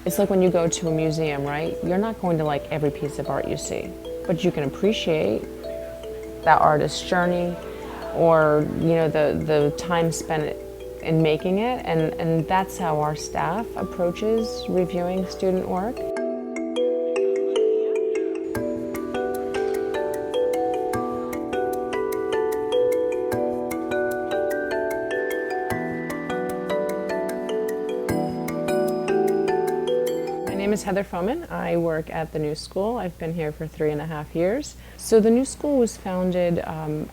It's like when you go to a museum, right? You're not going to like every piece of art you see, but you can appreciate that artist's journey or, you know, the time spent in making it, and that's how our staff approaches reviewing student work. My name is Heather Foman. I work at the New School. I've been here for 3.5 years. So the New School was founded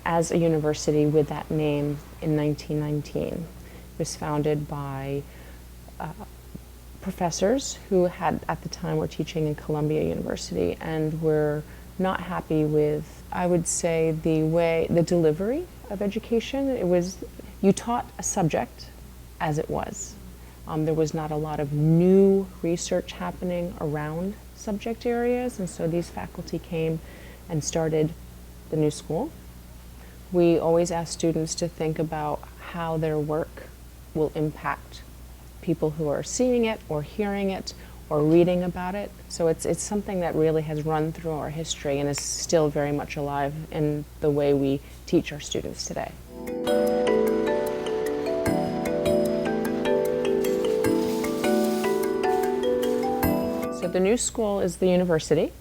as a university with that name in 1919. It was founded by professors who had at the time were teaching in Columbia University and were not happy with, I would say, the delivery of education. It was, you taught a subject as it was. There was not a lot of new research happening around subject areas, and so these faculty came and started the New School. We always ask students to think about how their work will impact people who are seeing it or hearing it or reading about it. So it's something that really has run through our history and is still very much alive in the way we teach our students today. So the New School is the university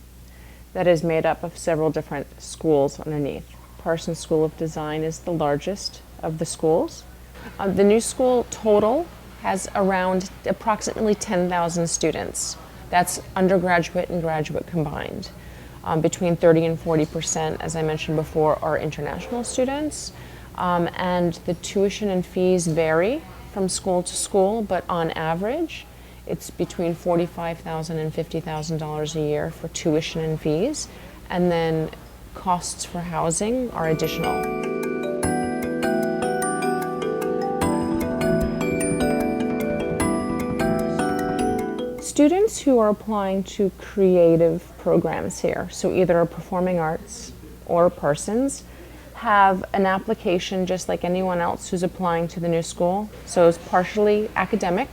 that is made up of several different schools underneath. Parsons School of Design is the largest of the schools. The New School total has around approximately 10,000 students. That's undergraduate and graduate combined. Between 30 and 40%, as I mentioned before, are international students. And the tuition and fees vary from school to school, but on average, it's between $45,000 and $50,000 a year for tuition and fees, and then costs for housing are additional. Students who are applying to creative programs here, so either a performing arts or Parsons, have an application just like anyone else who's applying to the New School. So it's partially academic.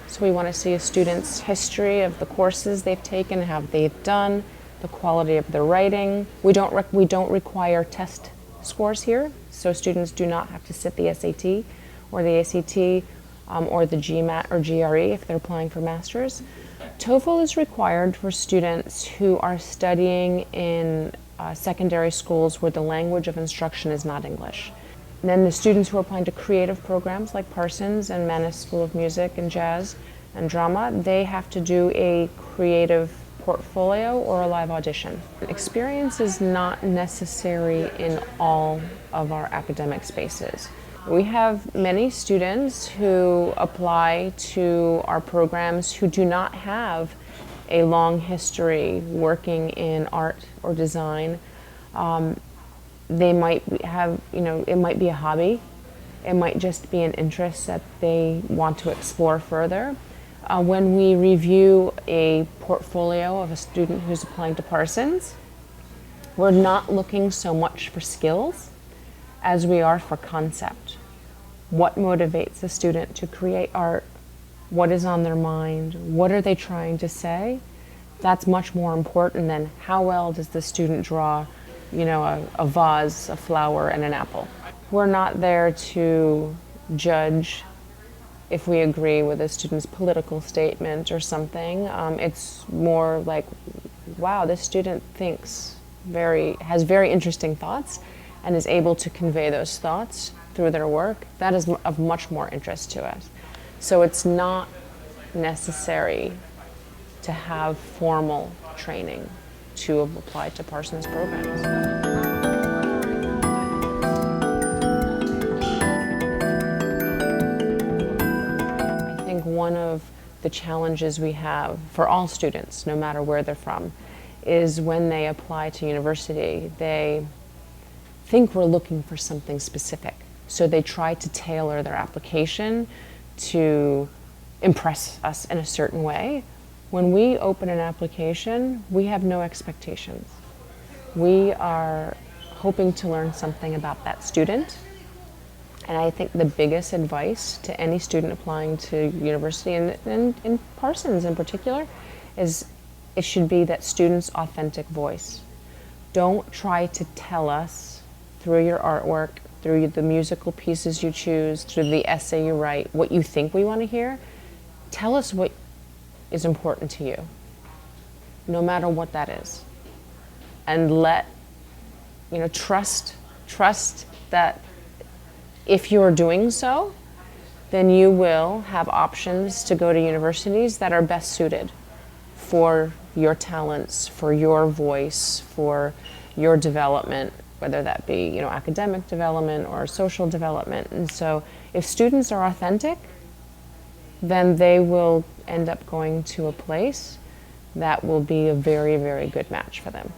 So we want to see a student's history of the courses they've taken, how they've done, the quality of their writing. We don't require test scores here, so students do not have to sit the SAT or the ACT or the GMAT or GRE if they're applying for masters. TOEFL is required for students who are studying in secondary schools where the language of instruction is not English. And then the students who are applying to creative programs like Parsons and Mannes School of Music and Jazz and Drama, they have to do a creative portfolio or a live audition. Experience is not necessary in all of our academic spaces. We have many students who apply to our programs who do not have a long history working in art or design. They might have, it might be a hobby. It might just be an interest that they want to explore further. When we review a portfolio of a student who's applying to Parsons, we're not looking so much for skills as we are for concept. What motivates a student to create art? What is on their mind? What are they trying to say? That's much more important than how well does the student draw a vase, a flower, and an apple. We're not there to judge if we agree with a student's political statement or something. It's more like, wow, this student has very interesting thoughts and is able to convey those thoughts through their work. That is of much more interest to us. So it's not necessary to have formal training to apply to Parsons programs. I think one of the challenges we have for all students, no matter where they're from, is when they apply to university, they think we're looking for something specific. So they try to tailor their application to impress us in a certain way. When we open an application, we have no expectations. We are hoping to learn something about that student And I think the biggest advice to any student applying to university, and in Parsons in particular, is it should be that student's authentic voice. Don't try to tell us through your artwork, through the musical pieces you choose, through the essay you write, what you think we want to hear. Tell us what is important to you, no matter what that is. And trust that if you're doing so, then you will have options to go to universities that are best suited for your talents, for your voice, for your development, whether that be, academic development or social development. And so if students are authentic, then they will end up going to a place that will be a very, very good match for them.